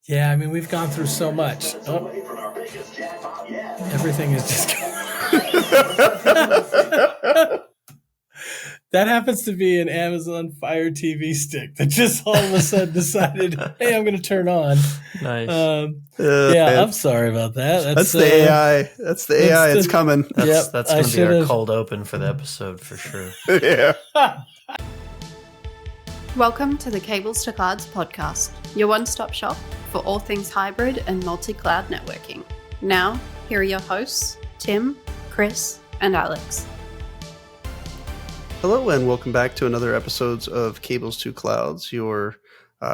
Yeah, I mean, we've gone through so much. Oh, everything is just That happens to be an Amazon Fire TV stick that just all of a sudden decided, hey, I'm going to turn on. Nice. Yeah, I'm sorry about that. That's the AI. That's the AI. It's coming. That's going to be our cold open for the episode for sure. Yeah. Welcome to the Cables to Clouds podcast, your one-stop shop for all things hybrid and multi-cloud networking. Now, here are your hosts, Tim, Chris, and Alex. Hello, and welcome back to another episode of Cables to Clouds, your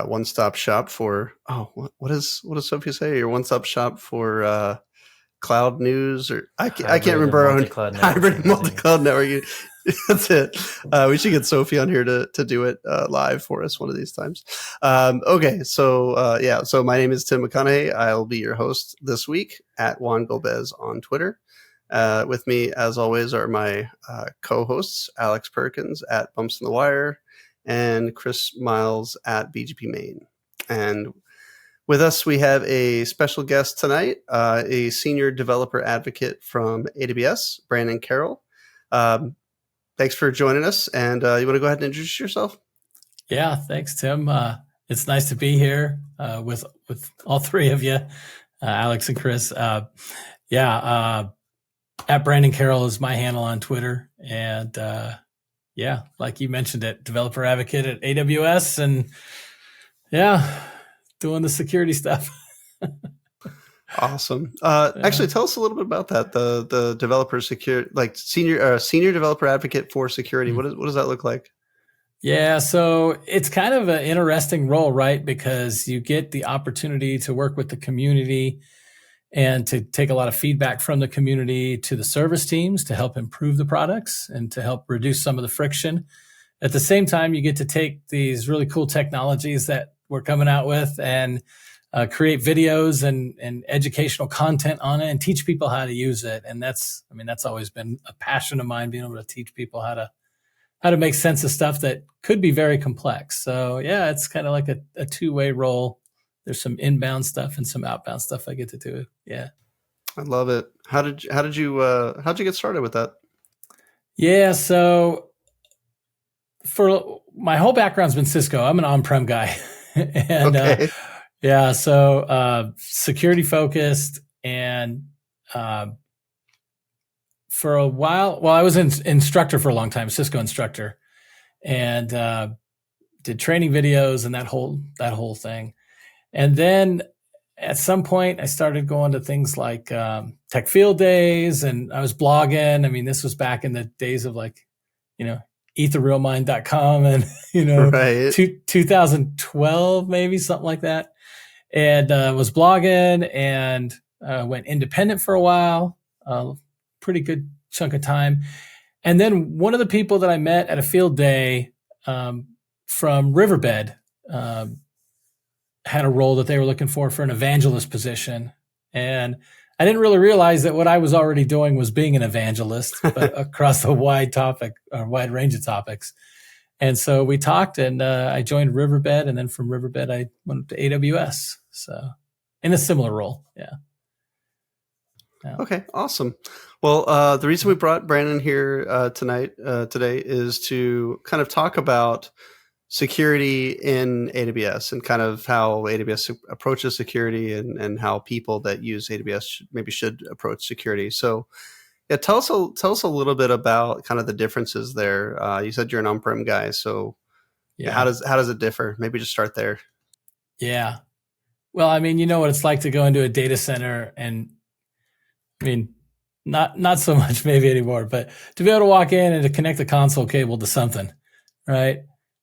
one-stop shop for what does Sophie say? Your one-stop shop for cloud news, or I can't remember our own hybrid multi-cloud networking. That's it. We should get Sophie on here to do it live for us one of these times. Okay, so my name is Tim McConaughey. I'll be your host this week at Juan Gomez on Twitter. With me, as always, are my co-hosts, Alex Perkins at Bumps in the Wire and Chris Miles at BGP Main. And with us, we have a special guest tonight, a senior developer advocate from AWS, Brandon Carroll. Thanks for joining us. And you want to go ahead and introduce yourself? Yeah, thanks, Tim. It's nice to be here with all three of you, Alex and Chris. At Brandon Carroll is my handle on Twitter. And like you mentioned it, developer advocate at AWS and doing the security stuff. Awesome. Actually, tell us a little bit about that. The developer senior developer advocate for security. What does that look like? Yeah, so it's kind of an interesting role, right? Because you get the opportunity to work with the community and to take a lot of feedback from the community to the service teams to help improve the products and to help reduce some of the friction. At the same time, you get to take these really cool technologies that we're coming out with and create videos and educational content on it and teach people how to use it. And that's always been a passion of mine, being able to teach people how to make sense of stuff that could be very complex. So yeah, it's kind of like a two-way role. There's some inbound stuff and some outbound stuff I get to do. Yeah. I love it. How'd you get started with that? Yeah. So for my whole background's been Cisco. I'm an on-prem guy. And okay. So security focused, and for a while, I was an instructor for a long time, Cisco instructor, and did training videos and that whole thing. And then at some point, I started going to things like tech field days, and I was blogging. I mean, this was back in the days of eattherealmind.com and, right. 2012, maybe something like that. And was blogging and went independent for a while, pretty good chunk of time. And then one of the people that I met at a field day from Riverbed had a role that they were looking for an evangelist position. And I didn't really realize that what I was already doing was being an evangelist, but across a wide range of topics. And so we talked, and I joined Riverbed, and then from Riverbed, I went to AWS. So in a similar role. Yeah. Okay, awesome. Well, the reason we brought Brandon here today is to kind of talk about security in AWS and kind of how AWS approaches security and how people that use AWS should approach security. So yeah, tell us a little bit about kind of the differences there. You said you're an on-prem guy, so how does it differ? Maybe just start there. Yeah. Well, I mean, you know what it's like to go into a data center, and I mean, not so much maybe anymore, but to be able to walk in and to connect the console cable to something, right?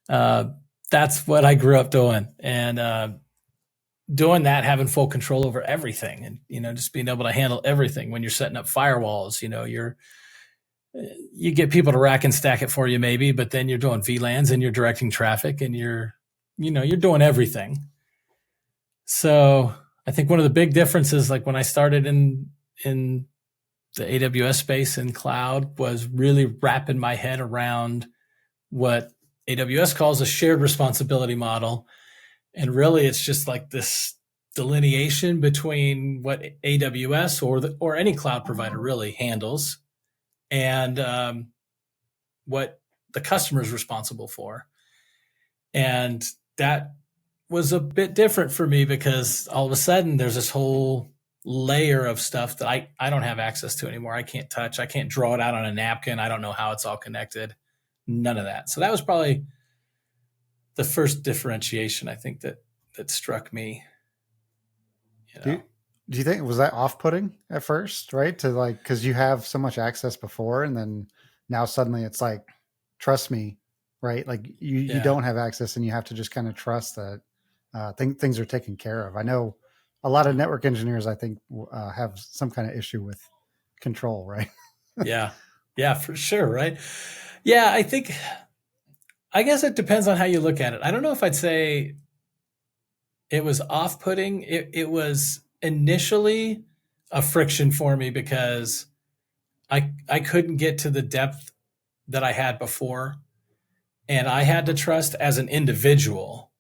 That's what I grew up doing, and doing that, having full control over everything, and just being able to handle everything when you're setting up firewalls. You get people to rack and stack it for you, maybe, but then you're doing VLANs and you're directing traffic, and you're doing everything. So I think one of the big differences, like when I started in the AWS space and cloud, was really wrapping my head around what AWS calls a shared responsibility model. And really, it's just like this delineation between what AWS or any cloud provider really handles and what the customer is responsible for. And that was a bit different for me because all of a sudden there's this whole layer of stuff that I don't have access to anymore. I can't touch. I can't draw it out on a napkin. I don't know how it's all connected. None of that. So that was probably the first differentiation I think that struck me. Do you think, was that off-putting at first, right? To like, because you have so much access before, and then now suddenly it's like, trust me, right? Like you don't have access, and you have to just kind of trust that things are taken care of. I know a lot of network engineers, I think, have some kind of issue with control, right? Yeah, for sure, right? Yeah, I guess it depends on how you look at it. I don't know if I'd say it was off-putting. It was initially a friction for me because I couldn't get to the depth that I had before, and I had to trust as an individual.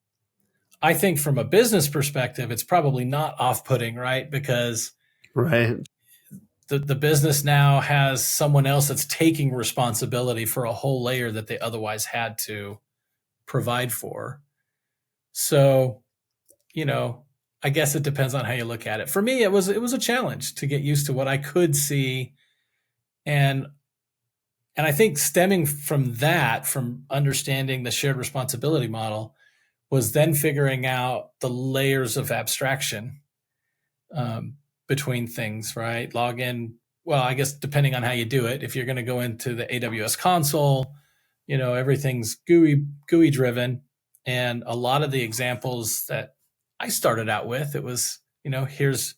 I think from a business perspective, it's probably not off-putting, right? Because the business now has someone else that's taking responsibility for a whole layer that they otherwise had to provide for. So, I guess it depends on how you look at it. For me, it was a challenge to get used to what I could see. And I think stemming from that, from understanding the shared responsibility model, was then figuring out the layers of abstraction between things, right? Login, well, I guess depending on how you do it, if you're going to go into the AWS console, everything's GUI driven. And a lot of the examples that I started out with, it was, here's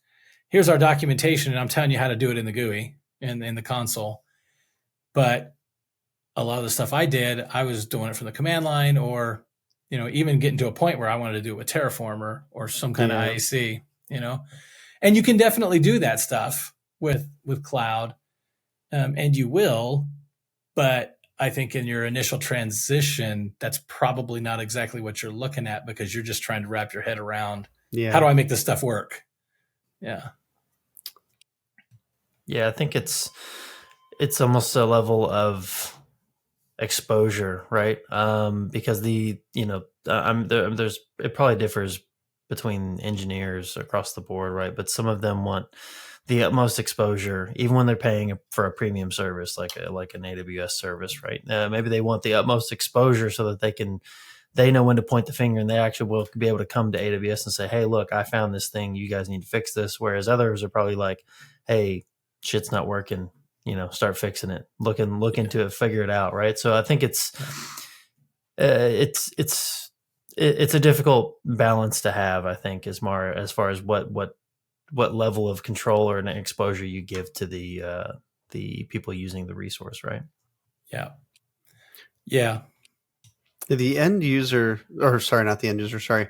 our documentation, and I'm telling you how to do it in the GUI in the console. But a lot of the stuff I did, I was doing it from the command line, or, even getting to a point where I wanted to do it with Terraform or some kind of IAC, and you can definitely do that stuff with cloud, and you will, but I think in your initial transition, that's probably not exactly what you're looking at, because you're just trying to wrap your head around, how do I make this stuff work? Yeah. Yeah, I think it's almost a level of exposure, right? Because it probably differs between engineers across the board, right? But some of them want the utmost exposure, even when they're paying for a premium service like an AWS service, right? Maybe they want the utmost exposure so that they know when to point the finger, and they actually will be able to come to AWS and say, hey, look, I found this thing. You guys need to fix this. Whereas others are probably like, hey, shit's not working. Start fixing it. Look into it, figure it out, right? So I think it's a difficult balance to have. I think as far as what level of control or an exposure you give to the people using the resource, right? Yeah. The end user, or sorry, not the end user, sorry.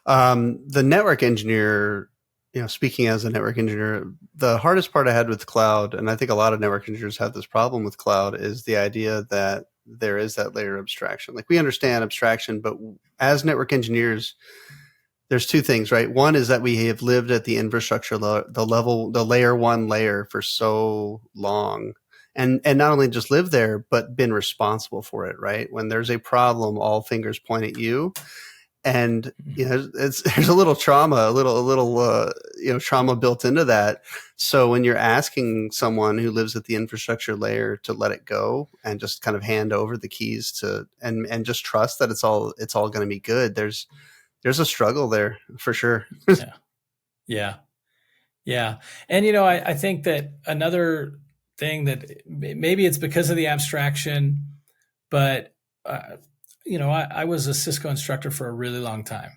The network engineer, speaking as a network engineer, the hardest part I had with cloud, and I think a lot of network engineers have this problem with cloud, is the idea that there is that layer of abstraction. Like, we understand abstraction, but as network engineers, there's two things, right? One is that we have lived at the infrastructure, the layer one layer for so long, and not only just lived there, but been responsible for it, right? When there's a problem, all fingers point at you. And, there's a little trauma, trauma built into that. So when you're asking someone who lives at the infrastructure layer to let it go and just kind of hand over the keys and just trust that it's all going to be good, there's a struggle there for sure. Yeah. And, I think that another thing that maybe it's because of the abstraction, but, I was a Cisco instructor for a really long time,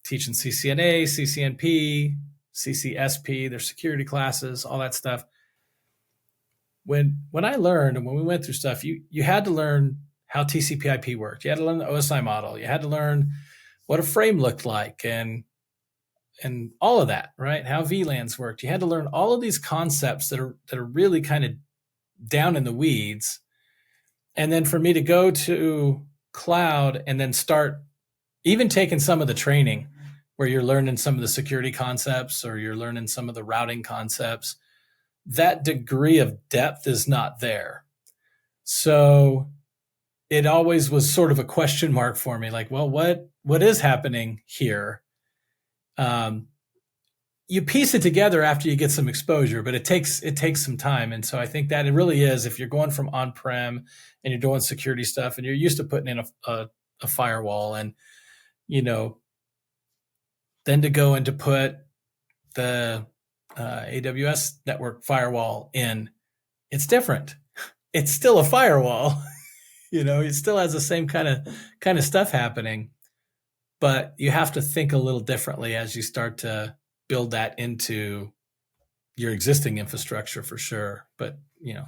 teaching CCNA, CCNP, CCSP, their security classes, all that stuff. When I learned, and when we went through stuff, you had to learn how TCP/IP worked. You had to learn the OSI model. You had to learn what a frame looked like and all of that, right? How VLANs worked. You had to learn all of these concepts that are really kind of down in the weeds. And then for me to go to cloud and then start even taking some of the training where you're learning some of the security concepts or you're learning some of the routing concepts, that degree of depth is not there. So it always was sort of a question mark for me, like, well, what is happening here? You piece it together after you get some exposure, but it takes some time. And so I think that it really is, if you're going from on-prem and you're doing security stuff and you're used to putting in a firewall, and, then to go and to put the AWS network firewall in, it's different. It's still a firewall. It still has the same kind of stuff happening, but you have to think a little differently as you start to build that into your existing infrastructure, for sure. But yeah,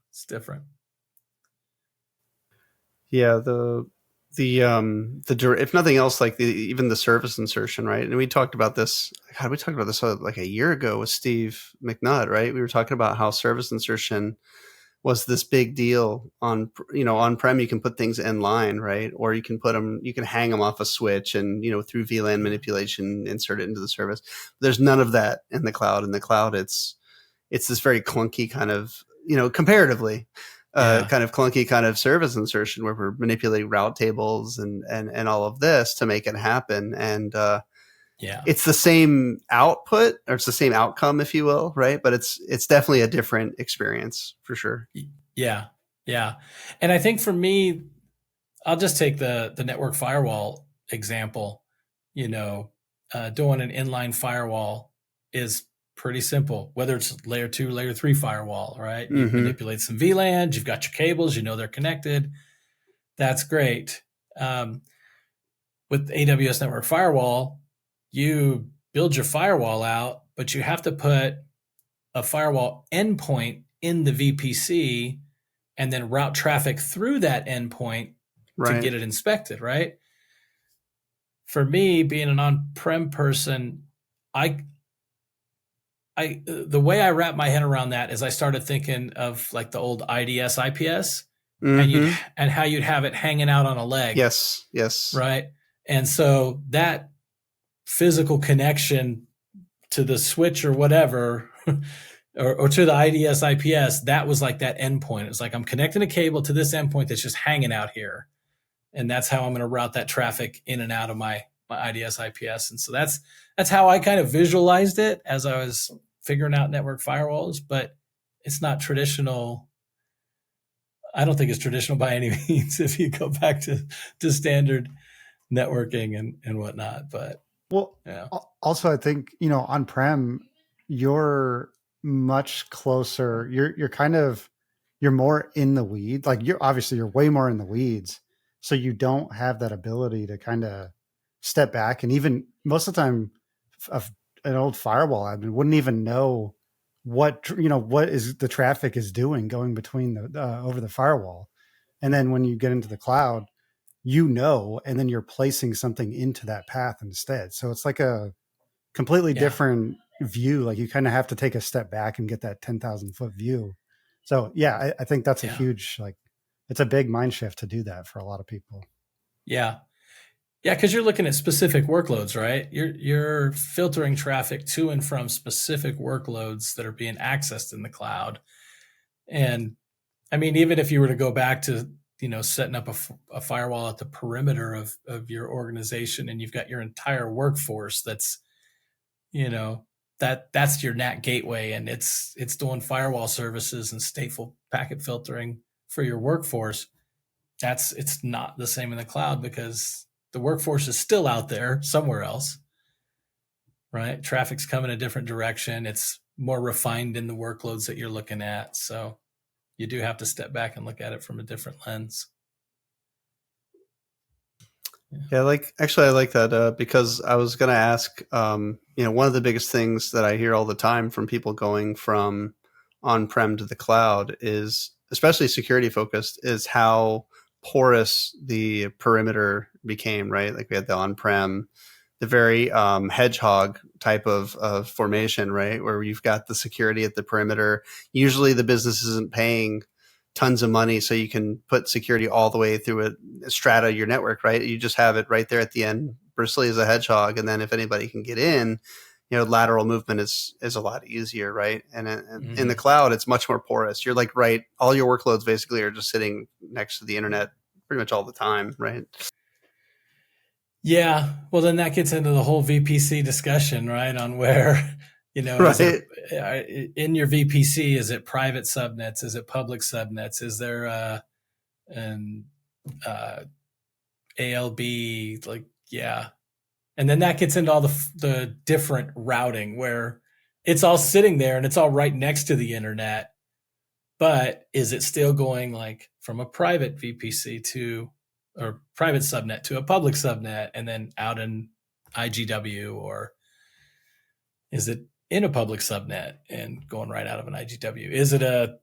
it's different. Yeah, if nothing else, like even the service insertion, right? And we talked about this. We talked about this like a year ago with Steve McNutt, right? We were talking about how service insertion was this big deal on-prem. You can put things in line, right? Or you can hang them off a switch and, through VLAN manipulation, insert it into the service. There's none of that in the cloud. In the cloud, it's this very clunky kind of, comparatively, kind of clunky kind of service insertion where we're manipulating route tables and all of this to make it happen. And, it's the same output, or it's the same outcome, if you will, right? But it's definitely a different experience, for sure. Yeah. And I think for me, I'll just take the network firewall example. Doing an inline firewall is pretty simple, whether it's layer 2, layer 3 firewall, right? You manipulate some VLANs, you've got your cables, they're connected. That's great. With AWS network firewall, you build your firewall out, but you have to put a firewall endpoint in the VPC and then route traffic through that endpoint to get it inspected, right? For me, being an on-prem person, the way I wrap my head around that is I started thinking of like the old IDS, IPS, and how you'd have it hanging out on a leg. Yes. Right. And so that physical connection to the switch or whatever, or to the IDS, IPS, that was like that endpoint. It's like, I'm connecting a cable to this endpoint that's just hanging out here. And that's how I'm going to route that traffic in and out of my IDS, IPS. And so that's how I kind of visualized it as I was figuring out network firewalls, but it's not traditional. I don't think it's traditional by any means if you go back to standard networking and whatnot. But also I think, on-prem, you're much closer. You're more in the weeds. Like you're way more in the weeds. So you don't have that ability to kind of step back. And even most of the time, an old firewall admin wouldn't even know what is the traffic is doing going between the over the firewall. And then when you get into the cloud, and then you're placing something into that path instead. So it's like a completely different view. Like you kind of have to take a step back and get that 10,000 foot view. So I think that's a huge, it's a big mind shift to do that for a lot of people. Yeah. Yeah. Cause you're looking at specific workloads, right? You're filtering traffic to and from specific workloads that are being accessed in the cloud. And I mean, even if you were to go back to, setting up a firewall at the perimeter of your organization, and you've got your entire workforce that's, that's your NAT gateway, and it's doing firewall services and stateful packet filtering for your workforce. It's not the same in the cloud because the workforce is still out there somewhere else, right? Traffic's coming a different direction. It's more refined in the workloads that you're looking at. So you do have to step back and look at it from a different lens. Yeah, I like that because I was going to ask, one of the biggest things that I hear all the time from people going from on-prem to the cloud is, especially security focused, is how porous the perimeter became, right? Like we had the on-prem, the very hedgehog type of formation, right? Where you've got the security at the perimeter. Usually the business isn't paying tons of money, so you can put security all the way through a strata of your network, right? You just have it right there at the end bristly as a hedgehog. And then if anybody can get in, lateral movement is a lot easier, right? And in the cloud, it's much more porous. You're like, right, all your workloads basically are just sitting next to the internet pretty much all the time, right? Yeah. Well, then that gets into the whole VPC discussion, right? On where, Right. In your VPC, is it private subnets? Is it public subnets? Is there an ALB? Like, yeah. And then that gets into all the different routing where it's all sitting there and it's all right next to the internet. But is it still going like from a private VPC or private subnet to a public subnet and then out in IGW, or is it in a public subnet and going right out of an IGW? Is it a,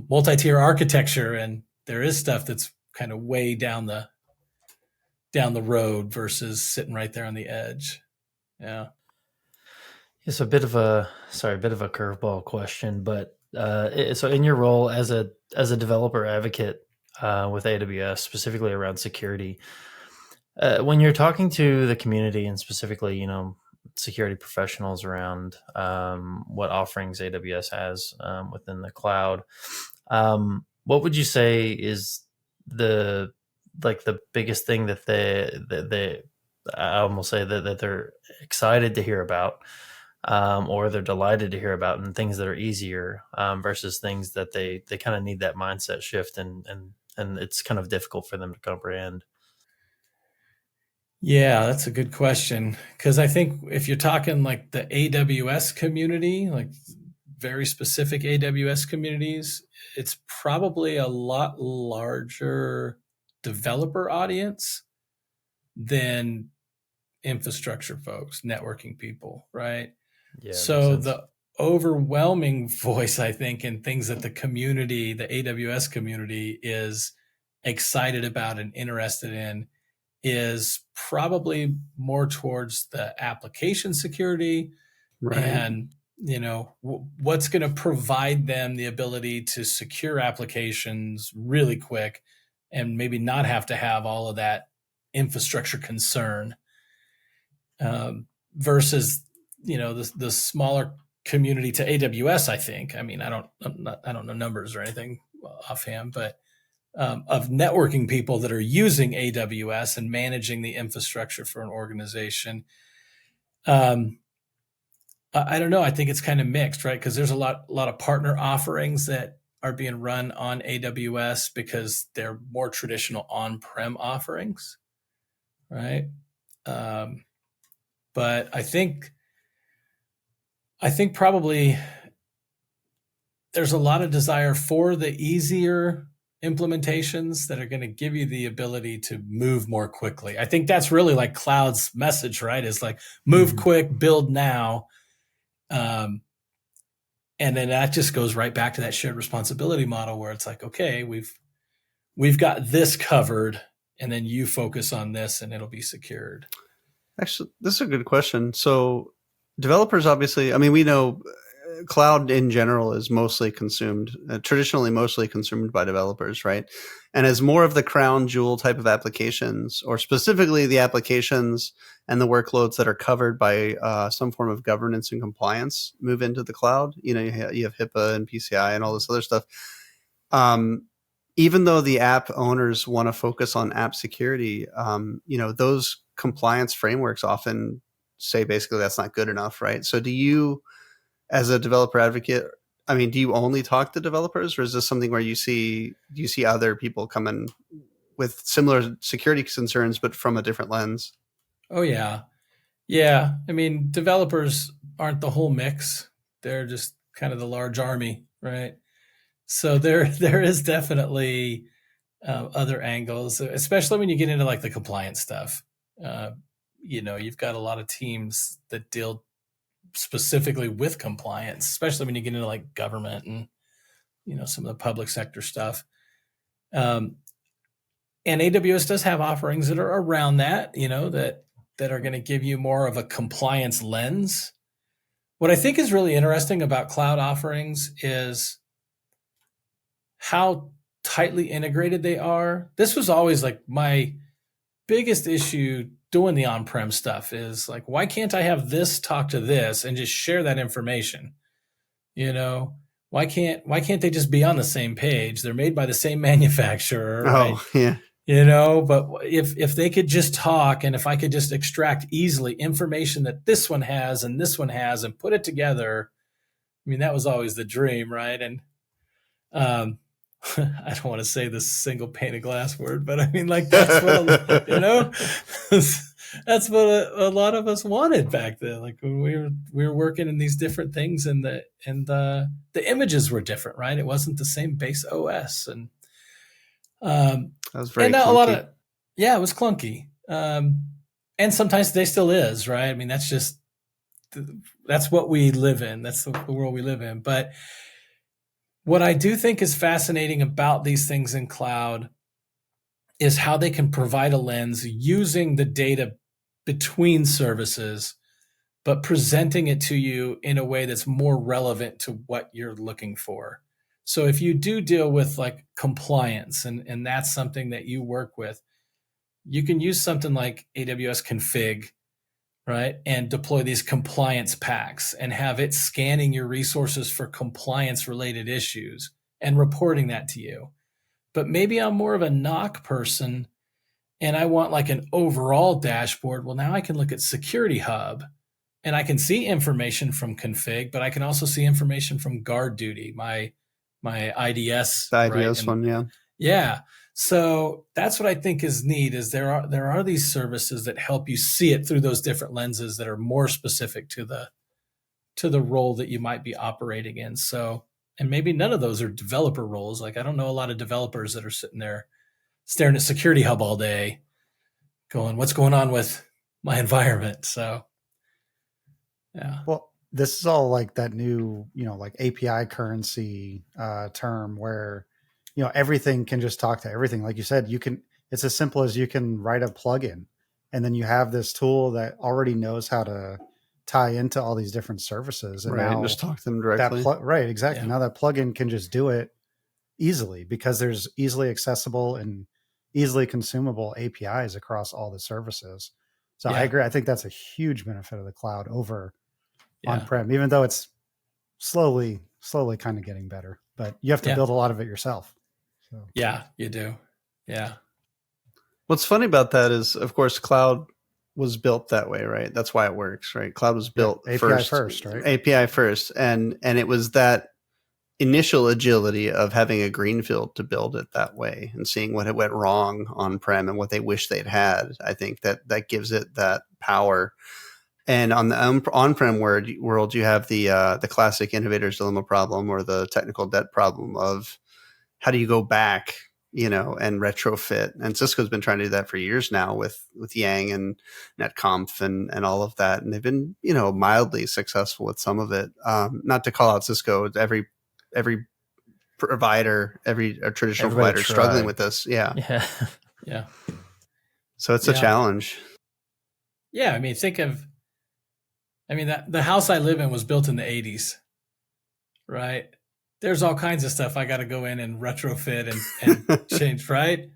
multi-tier architecture and there is stuff that's kind of way down the road versus sitting right there on the edge? Yeah. It's a bit of a curveball question, but so in your role as a developer advocate with AWS, specifically around security, when you're talking to the community and specifically, security professionals around what offerings AWS has within the cloud, what would you say is the biggest thing that they I almost say that they're excited to hear about, or they're delighted to hear about, and things that are easier versus things that they kind of need that mindset shift and it's kind of difficult for them to comprehend? Yeah, that's a good question. Because I think if you're talking like the AWS community, like very specific AWS communities, it's probably a lot larger developer audience than infrastructure folks, networking people, right? Yeah. So the overwhelming voice, I think, in things that the community, the AWS community, is excited about and interested in is probably more towards the application security, Right. and what's going to provide them the ability to secure applications really quick and maybe not have to have all of that infrastructure concern, versus the smaller community to AWS. I think, I mean, I don't know numbers or anything offhand, but of networking people that are using AWS and managing the infrastructure for an organization. I don't know. I think it's kind of mixed, right? Because there's a lot of partner offerings that are being run on AWS because they're more traditional on-prem offerings, right? But I think probably there's a lot of desire for the easier implementations that are going to give you the ability to move more quickly. I think that's really like cloud's message, right? Is like move quick, build now. And then that just goes right back to that shared responsibility model where it's like, okay, we've got this covered, and then you focus on this and it'll be secured. Actually, this is a good question. So developers, obviously, I mean, we know cloud in general is mostly consumed, traditionally mostly consumed by developers, right? And as more of the crown jewel type of applications, or specifically the applications and the workloads that are covered by some form of governance and compliance move into the cloud, you have HIPAA and PCI and all this other stuff. Even though the app owners want to focus on app security, those compliance frameworks often say basically that's not good enough, right? So do you, as a developer advocate, I mean, do you only talk to developers, or is this something where do you see other people come in with similar security concerns, but from a different lens? Oh yeah. Yeah. I mean, developers aren't the whole mix. They're just kind of the large army, right? So there is definitely other angles, especially when you get into like the compliance stuff. You've got a lot of teams that deal specifically with compliance, especially when you get into like government and some of the public sector stuff. And AWS does have offerings that are around that, that are going to give you more of a compliance lens. What I think is really interesting about cloud offerings is how tightly integrated they are. This was always like my biggest issue doing the on-prem stuff is like, why can't I have this talk to this and just share that information? Why can't they just be on the same page? They're made by the same manufacturer, right? Oh, yeah. But if they could just talk, and if I could just extract easily information that this one has and this one has and put it together, I mean, that was always the dream, right? And I don't want to say this single pane of glass word, but I mean, like, that's what, that's what a lot of us wanted back then. Like when we were working in these different things, and the images were different, right? It wasn't the same base OS, and that was very and clunky. It was clunky. And sometimes they still is, right? I mean, that's what we live in. That's the world we live in. But what I do think is fascinating about these things in cloud is how they can provide a lens using the data between services, but presenting it to you in a way that's more relevant to what you're looking for. So if you do deal with like compliance, and that's something that you work with, you can use something like AWS config, right? And deploy these compliance packs and have it scanning your resources for compliance related issues and reporting that to you. But maybe I'm more of a NOC person and I want like an overall dashboard. Well, now I can look at Security Hub and I can see information from config, but I can also see information from guard duty, my IDS. The IDS one, yeah. Yeah. So that's what I think is neat, is there are these services that help you see it through those different lenses that are more specific to the role that you might be operating in. So, and maybe none of those are developer roles. Like I don't know a lot of developers that are sitting there staring at Security Hub all day going, what's going on with my environment? So, yeah. Well, this is all like that new, like API currency term where, everything can just talk to everything. Like you said, it's as simple as you can write a plugin and then you have this tool that already knows how to tie into all these different services. And now just talk to them directly. Right. Exactly. Yeah. Now that plugin can just do it easily because there's easily accessible and easily consumable APIs across all the services. So I agree. I think that's a huge benefit of the cloud over on-prem, even though it's slowly kind of getting better, but you have to build a lot of it yourself. So. Yeah, you do. Yeah. What's funny about that is, of course, cloud was built that way, right? That's why it works, right? Cloud was built API first, right? API first. And it was that initial agility of having a greenfield to build it that way and seeing what it went wrong on-prem and what they wish they'd had. I think that gives it that power. And on the on-prem world, you have the classic innovator's dilemma problem, or the technical debt problem of how do you go back, and retrofit. And Cisco's been trying to do that for years now with Yang and NetConf and all of that. And they've been, mildly successful with some of it. Not to call out Cisco, every provider, every traditional provider is struggling with this. Yeah. Yeah. Yeah. So it's a challenge. Yeah. I mean, the house I live in was built in the 80s, right? There's all kinds of stuff I got to go in and retrofit and change, right?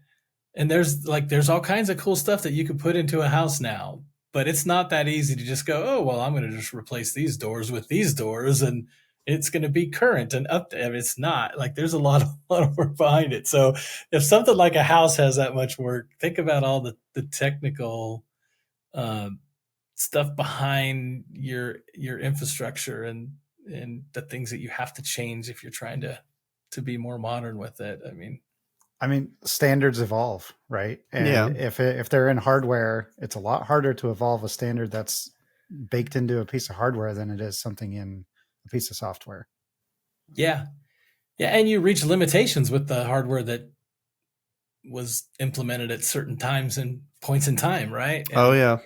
And there's all kinds of cool stuff that you could put into a house now, but it's not that easy to just go, oh, well, I'm going to just replace these doors with these doors and it's going to be current and up to, it's not. Like there's a lot of work behind it. So if something like a house has that much work, think about all the technical stuff behind your infrastructure and the things that you have to change if you're trying to be more modern with it. I mean, standards evolve, right? And if they're in hardware, it's a lot harder to evolve a standard that's baked into a piece of hardware than it is something in a piece of software. Yeah. Yeah. And you reach limitations with the hardware that was implemented at certain times and points in time, right? And,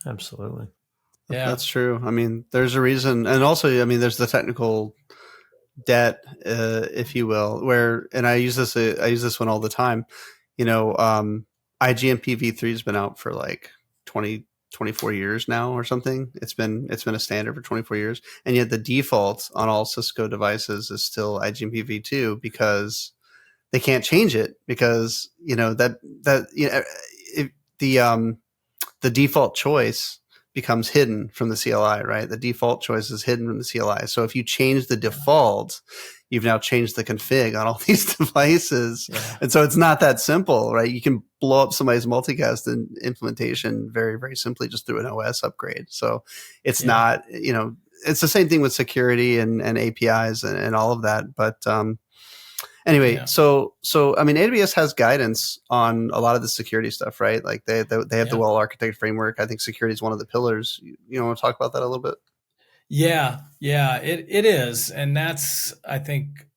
Absolutely. Yeah, that's true. I mean, there's a reason. And also, there's the technical debt, if you will, and I use this one all the time. IGMP v3 has been out for like 24 years now or something. It's been a standard for 24 years. And yet the default on all Cisco devices is still IGMP v2 because they can't change it because, the default choice becomes hidden from the CLI, right? The default choice is hidden from the CLI. So if you change the default, you've now changed the config on all these devices. Yeah. And so it's not that simple, right? You can blow up somebody's multicast implementation very, very simply just through an OS upgrade. So it's not, it's the same thing with security and APIs and all of that. But anyway, so I mean, AWS has guidance on a lot of the security stuff, right? Like they have the well-architected framework. I think security is one of the pillars. You want to talk about that a little bit? Yeah, it is. And that's, I think,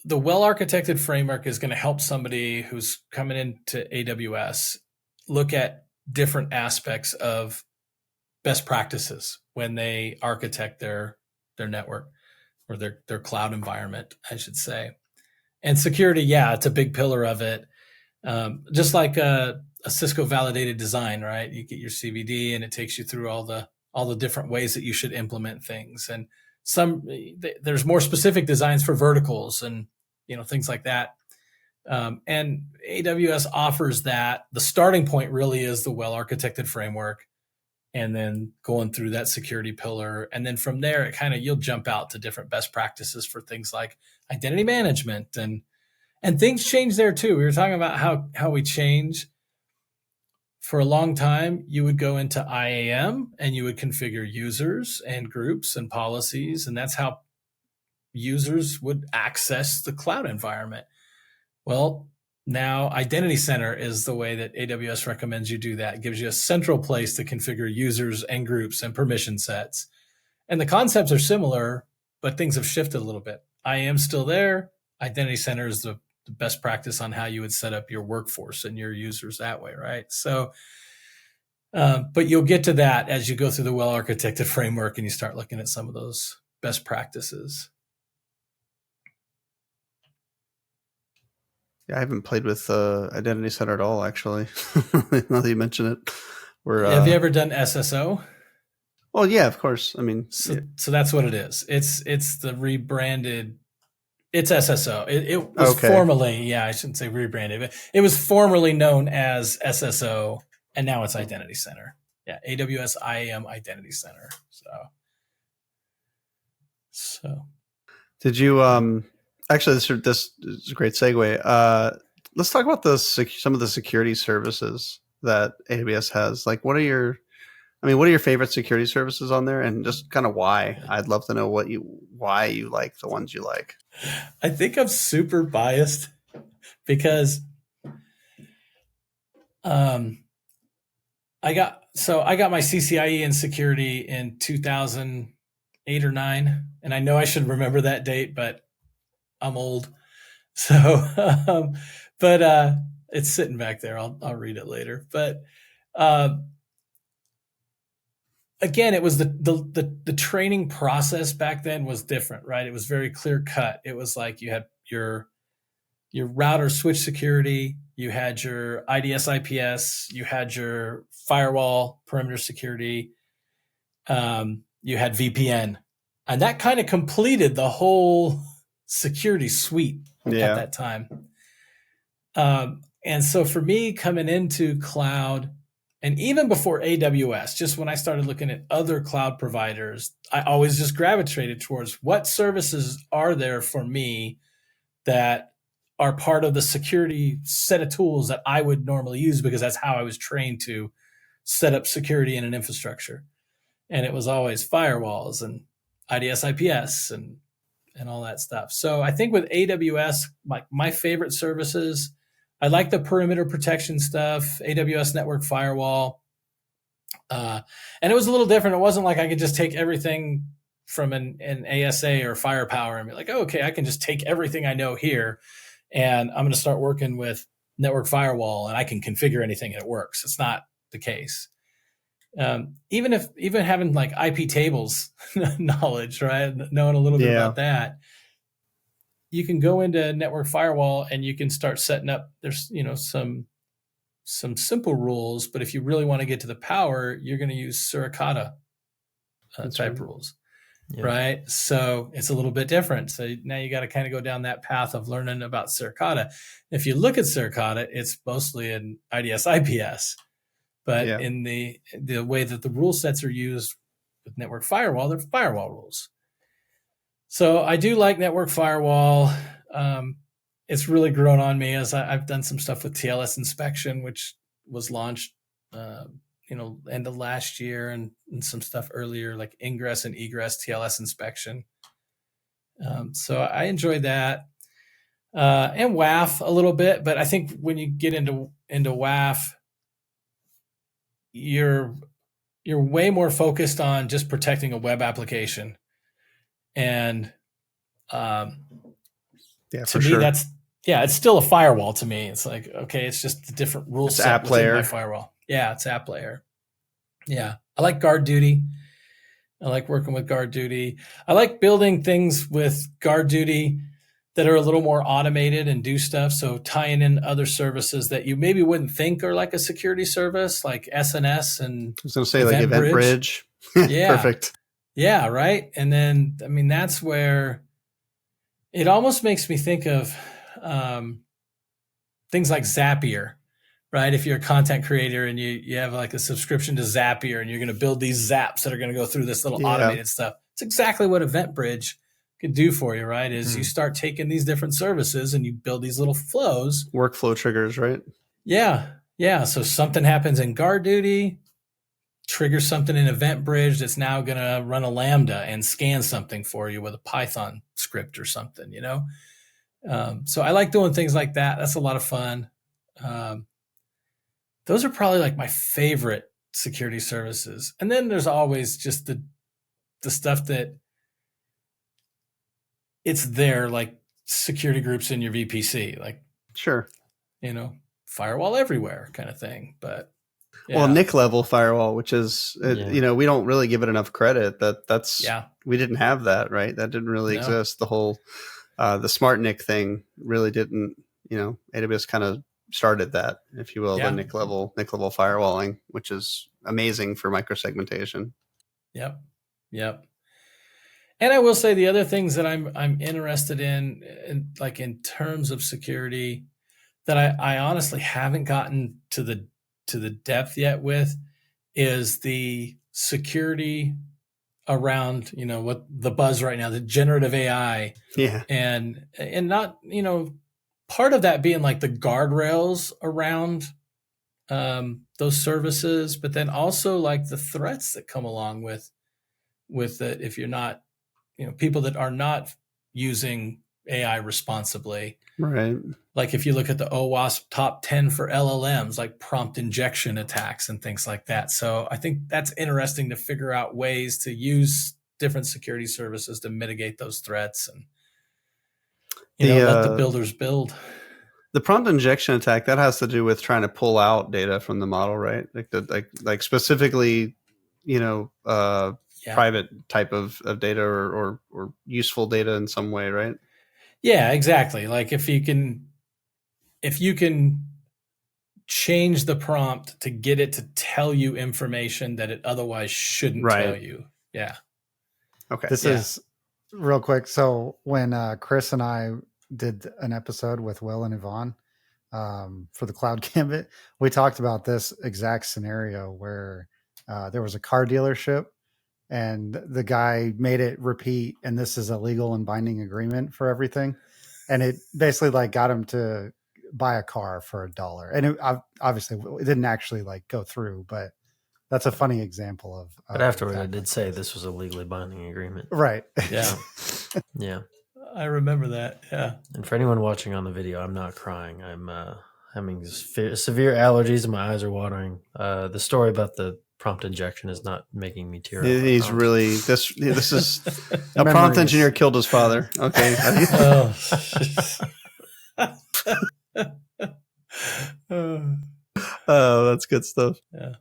the well-architected framework is going to help somebody who's coming into AWS look at different aspects of best practices when they architect their network or their cloud environment, I should say. And security, it's a big pillar of it. Just like a Cisco validated design, right? You get your CVD and it takes you through all the different ways that you should implement things. And there's more specific designs for verticals and, things like that. And AWS offers that. The starting point really is the well-architected framework, and then going through that security pillar. And then from there, you'll jump out to different best practices for things like identity management and things change there too. We were talking about how we change. For a long time, you would go into IAM and you would configure users and groups and policies, and that's how users would access the cloud environment. Well, now Identity Center is the way that AWS recommends you do that. It gives you a central place to configure users and groups and permission sets. And the concepts are similar, but things have shifted a little bit. IAM's still there. Identity Center is the best practice on how you would set up your workforce and your users that way, right? So, but you'll get to that as you go through the well-architected framework and you start looking at some of those best practices. Yeah, I haven't played with Identity Center at all, actually. Now that you mention it. Have you ever done SSO? Well, yeah, of course. I mean, so that's what it is. It's the rebranded. It's SSO. It was formerly, I shouldn't say rebranded, but it was formerly known as SSO, and now it's Identity Center. Yeah, AWS IAM Identity Center. So. Did you actually, this is a great segue. Let's talk about some of the security services that AWS has. Like, what are your favorite security services on there, and just kind of why? I'd love to know why you like the ones you like. I think I'm super biased because I got my CCIE in security in 2008 or 9, and I know I should remember that date, but I'm old. So, but it's sitting back there. I'll read it later. But again, it was the training process back then was different, right? It was very clear cut. It was like you had your router switch security, you had your IDS IPS, you had your firewall perimeter security, you had VPN, and that kind of completed the whole security suite at that time. And so for me, coming into cloud, and even before AWS, just when I started looking at other cloud providers, I always just gravitated towards what services are there for me that are part of the security set of tools that I would normally use, because that's how I was trained to set up security in an infrastructure. And it was always firewalls and IDS IPS and all that stuff. So I think with AWS, my favorite services, I like the perimeter protection stuff, AWS Network Firewall. And it was a little different. It wasn't like I could just take everything from an ASA or Firepower and be like, oh, okay, I can just take everything I know here and I'm going to start working with Network Firewall and I can configure anything and it works. It's not the case. Even having like IP tables knowledge, right? Knowing a little bit about that, you can go into Network Firewall and you can start setting up. There's some simple rules, but if you really want to get to the power, you're going to use Suricata type rules. Yeah. right? So it's a little bit different. So now you got to kind of go down that path of learning about Suricata. If you look at Suricata, it's mostly an IDS IPS, but Yeah. in the way that the rule sets are used with network firewall, they're firewall rules. So I do like network firewall. It's really grown on me as I've done some stuff with TLS inspection, which was launched, end of last year, and some stuff earlier like ingress and egress TLS inspection. So I enjoyed that, and WAF a little bit. But I think when you get into WAF, you're way more focused on just protecting a web application, and Yeah, to for me, sure. it's still a firewall to me. It's like, okay, it's just a different rule It's set app within layer. my firewall. Yeah, it's app layer. Yeah, I like guard duty. I like working with guard duty. I like building things with guard duty that are a little more automated and do stuff. So tying in other services that you maybe wouldn't think are like a security service, like SNS and I was going to say like Event Bridge. Yeah. Perfect. Yeah, right. And then, I mean, that's where it almost makes me think of things like Zapier, right? If you're a content creator and you have like a subscription to Zapier and you're going to build these zaps that are going to go through this little automated stuff, it's exactly what Event Bridge could do for you, right? Is you start taking these different services and you build these little flows. Workflow triggers, right? Yeah. Yeah. So something happens in guard duty, triggers something in Event Bridge that's now going to run a Lambda and scan something for you with a Python script or something, So I like doing things like that. That's a lot of fun. Those are probably like my favorite security services. And then there's always just the stuff that it's there, like security groups in your VPC, like, sure, firewall everywhere kind of thing. But well, NIC level firewall, which is, we don't really give it enough credit. We didn't have that, right? That didn't really exist. The whole, the smart NIC thing really didn't, AWS kind of started that, if you will, the NIC level firewalling, which is amazing for microsegmentation. Yep. And I will say the other things that I'm interested in like in terms of security that I honestly haven't gotten to the depth yet with is the security around, what the buzz right now, the generative AI. Yeah. And not, part of that being like the guardrails around those services, but then also like the threats that come along with it. If you're not, people that are not using AI responsibly, right? Like if you look at the OWASP top 10 for LLMs, like prompt injection attacks and things like that. So I think that's interesting to figure out ways to use different security services to mitigate those threats and let the builders build. The prompt injection attack, that has to do with trying to pull out data from the model, right? Like specifically, private type of data or useful data in some way, right? Yeah, exactly. Like if you can change the prompt to get it to tell you information that it otherwise shouldn't tell you. Yeah. Okay. This is real quick. So when Chris and I did an episode with Will and Yvonne for the Cloud Gambit, we talked about this exact scenario where there was a car dealership and the guy made it repeat, and this is a legal and binding agreement for everything. And it basically like got him to buy a car for $1. And it, obviously it didn't actually like go through, but that's a funny example of. But afterward, I did say this was a legally binding agreement. Right. Yeah. Yeah. I remember that. Yeah. And for anyone watching on the video, I'm not crying. I'm having severe allergies and my eyes are watering. The story about the prompt injection is not making me tear up. He's really this is a prompt engineer killed his father. Okay. Oh, that's good stuff. Yeah.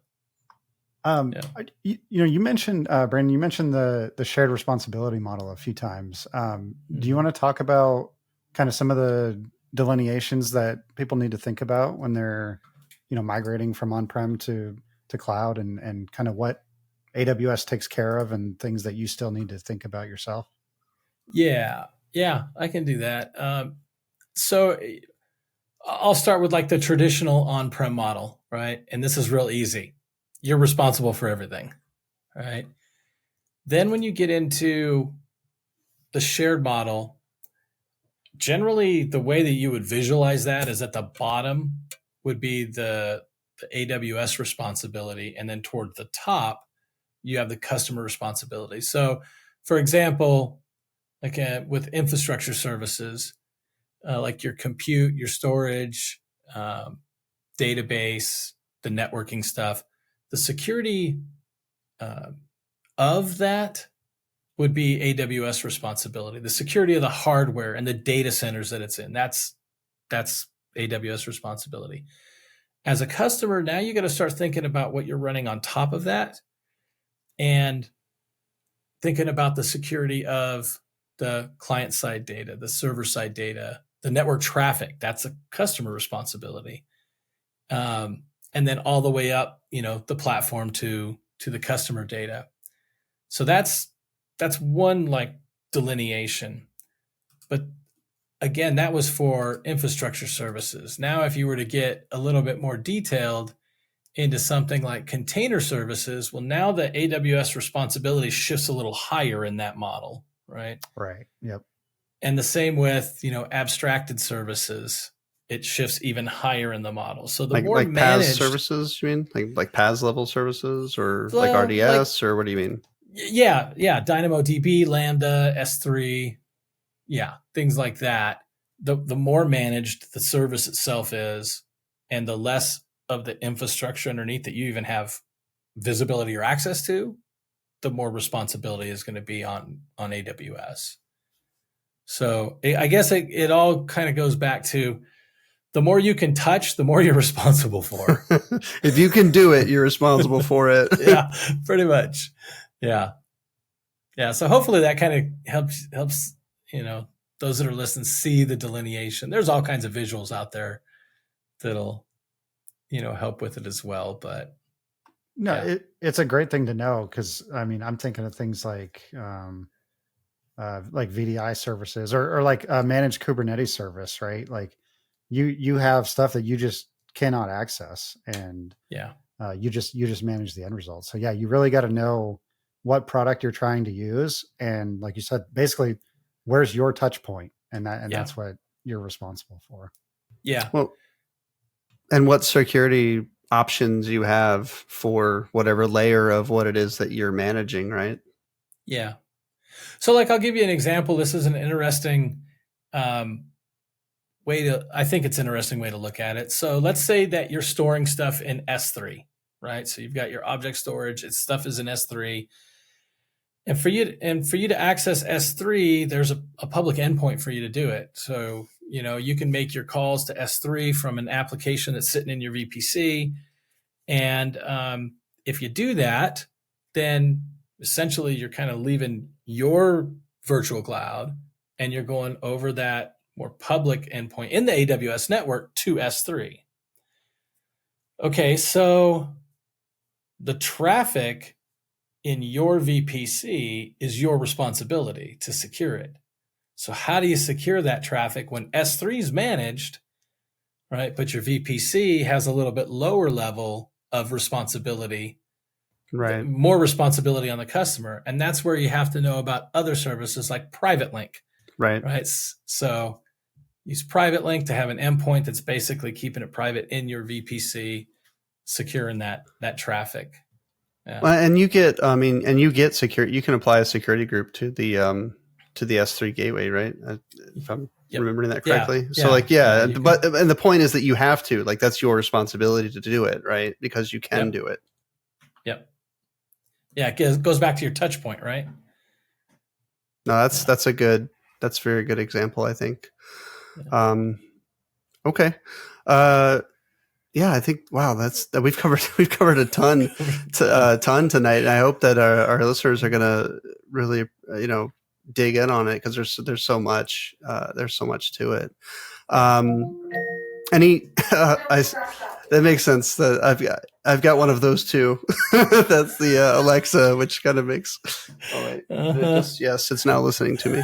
You mentioned Brandon, you mentioned the shared responsibility model a few times. Do you want to talk about kind of some of the delineations that people need to think about when they're, migrating from on-prem to cloud and kind of what AWS takes care of and things that you still need to think about yourself? Yeah, I can do that. So I'll start with like the traditional on-prem model, right? And this is real easy. You're responsible for everything, right? Then when you get into the shared model, generally the way that you would visualize that is at the bottom would be the AWS responsibility, and then toward the top you have the customer responsibility. So for example, like with infrastructure services, like your compute, your storage, database, the networking stuff, the security of that would be AWS responsibility. The security of the hardware and the data centers that it's in, that's AWS responsibility. As a customer, now you got to start thinking about what you're running on top of that, and thinking about the security of the client side data, the server side data, the network traffic. That's a customer responsibility. And then all the way up, the platform to the customer data. So that's one like delineation. But again, that was for infrastructure services. Now, if you were to get a little bit more detailed into something like container services, well, now the AWS responsibility shifts a little higher in that model, right? Right. Yep. And the same with, abstracted services. It shifts even higher in the model. So the more like managed PaaS services, you mean like PaaS level services, or Well, like RDS, or what do you mean? Yeah. DynamoDB, Lambda, S3. Yeah. Things like that. The more managed the service itself is, and the less of the infrastructure underneath that you even have visibility or access to, the more responsibility is going to be on AWS. So I guess it all kind of goes back to the more you can touch, the more you're responsible for. If you can do it, you're responsible for it. Yeah, pretty much. Yeah. So hopefully that kind of helps, those that are listening see the delineation. There's all kinds of visuals out there that'll, help with it as well. But no, yeah. It's a great thing to know, because I'm thinking of things like VDI services or like a managed Kubernetes service, right? Like you have stuff that you just cannot access, and you just manage the end result. So yeah, you really got to know what product you're trying to use, and like you said, basically, where's your touch point, and that's what you're responsible for. Yeah. Well, and what security options you have for whatever layer of what it is that you're managing, right? Yeah. So like, I'll give you an example. This is an interesting I think it's an interesting way to look at it. So let's say that you're storing stuff in S3, right? So you've got your object storage, stuff is in S3. And for you to access S3, there's a public endpoint for you to do it. So, you can make your calls to S3 from an application that's sitting in your VPC. And if you do that, then essentially you're kind of leaving your virtual cloud and you're going over that more public endpoint in the AWS network to S3. Okay, so the traffic in your VPC is your responsibility to secure it. So how do you secure that traffic when S3 is managed, right? But your VPC has a little bit lower level of responsibility, right? More responsibility on the customer. And that's where you have to know about other services like Private Link, right? So use Private Link to have an endpoint that's basically keeping it private in your VPC, securing that traffic. Yeah. And you get security. You can apply a security group to the S3 gateway, right? If I'm remembering that correctly. So but and the point is that you have to, like, that's your responsibility to do it, right? Because you can do it. Yep. Yeah, it goes back to your touch point, right? No, that's a very good example, I think. Yeah. Okay. Yeah, I think, wow, we've covered a ton tonight. And I hope that our listeners are going to really, dig in on it, because there's so much to it. That makes sense. That I've got one of those too. That's the Alexa, which kind of makes. Oh wait, yes, it's now listening to me.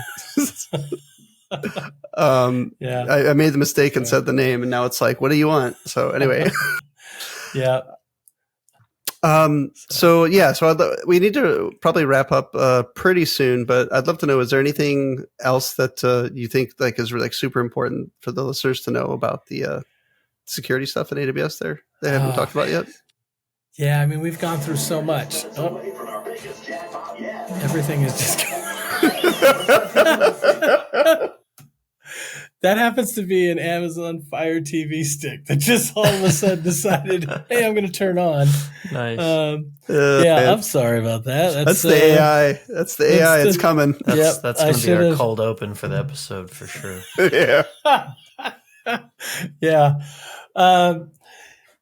Yeah, I made the mistake and said the name, and now it's like, what do you want? So anyway, yeah. So we need to probably wrap up pretty soon, but I'd love to know, is there anything else that you think like is like super important for the listeners to know about the security stuff in AWS there they haven't talked about yet? Yeah, I mean, we've gone through so much. Oh, everything is just That happens to be an Amazon Fire TV stick that just all of a sudden decided, hey, I'm going to turn on. Nice. I'm sorry about that. That's the AI. That's the AI. It's coming. That's going to be our cold open for the episode for sure. Yeah.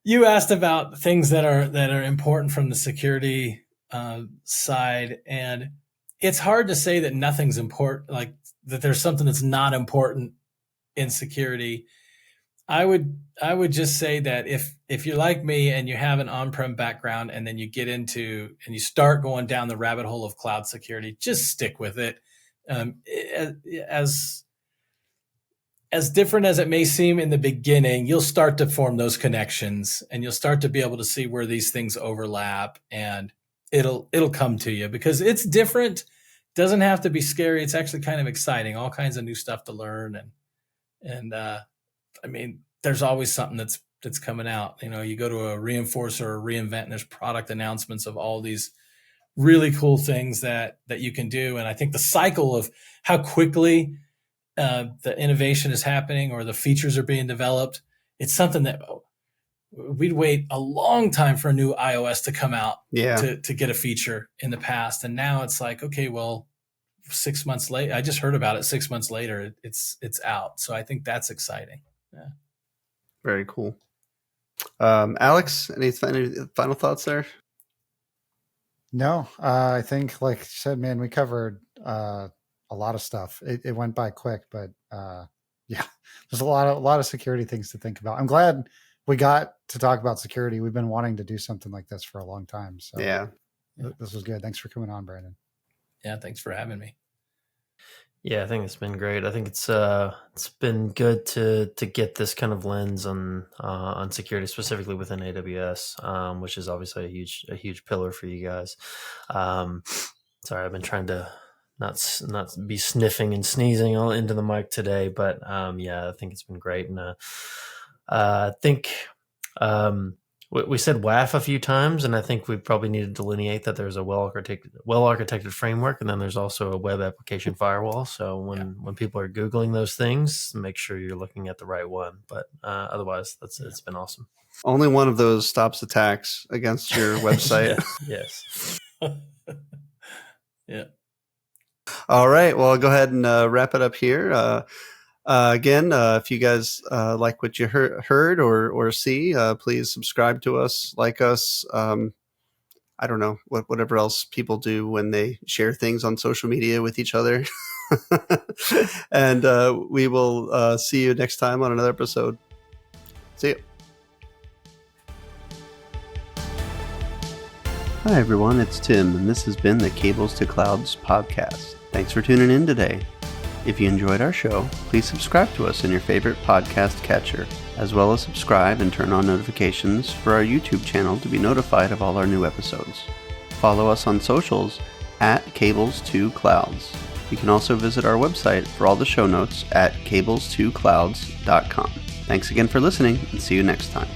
You asked about things that are important from the security side, and it's hard to say that nothing's important, like that there's something that's not important in security. I would just say that if you're like me and you have an on-prem background and then you get into and you start going down the rabbit hole of cloud security, just stick with it. As different as it may seem in the beginning, you'll start to form those connections and you'll start to be able to see where these things overlap, and it'll come to you because it's different. Doesn't have to be scary. It's actually kind of exciting. All kinds of new stuff to learn. And I mean, there's always something that's coming out. You know, you go to a Reinforce or a reInvent and there's product announcements of all these really cool things that you can do. And I think the cycle of how quickly the innovation is happening or the features are being developed, it's something that we'd wait a long time for a new iOS to come out to get a feature in the past. And now it's like, okay, well, 6 months later, I just heard about it 6 months later, it's out. So I think that's exciting. Yeah. Very cool. Alex, any final thoughts there? No, I think like you said, man, we covered a lot of stuff. It went by quick, but there's a lot of security things to think about. I'm glad we got to talk about security. We've been wanting to do something like this for a long time. So this was good. Thanks for coming on, Brandon. Yeah, thanks for having me. Yeah, I think it's been great. I think it's been good to get this kind of lens on security, specifically within AWS, which is obviously a huge pillar for you guys. Sorry, I've been trying to not be sniffing and sneezing all into the mic today, but I think it's been great, and I think we said WAF a few times, and I think we probably need to delineate that there's a well-architected framework, and then there's also a web application firewall. So when people are Googling those things, make sure you're looking at the right one. But otherwise, it's been awesome. Only one of those stops attacks against your website. Yes. Yeah. All right. Well, I'll go ahead and wrap it up here. Again, if you guys like what you heard or see, please subscribe to us, like us. I don't know, whatever else people do when they share things on social media with each other. And we will see you next time on another episode. See you. Hi, everyone. It's Tim, and this has been the Cables to Clouds podcast. Thanks for tuning in today. If you enjoyed our show, please subscribe to us in your favorite podcast catcher, as well as subscribe and turn on notifications for our YouTube channel to be notified of all our new episodes. Follow us on socials at Cables2Clouds. You can also visit our website for all the show notes at cables2clouds.com. Thanks again for listening, and see you next time.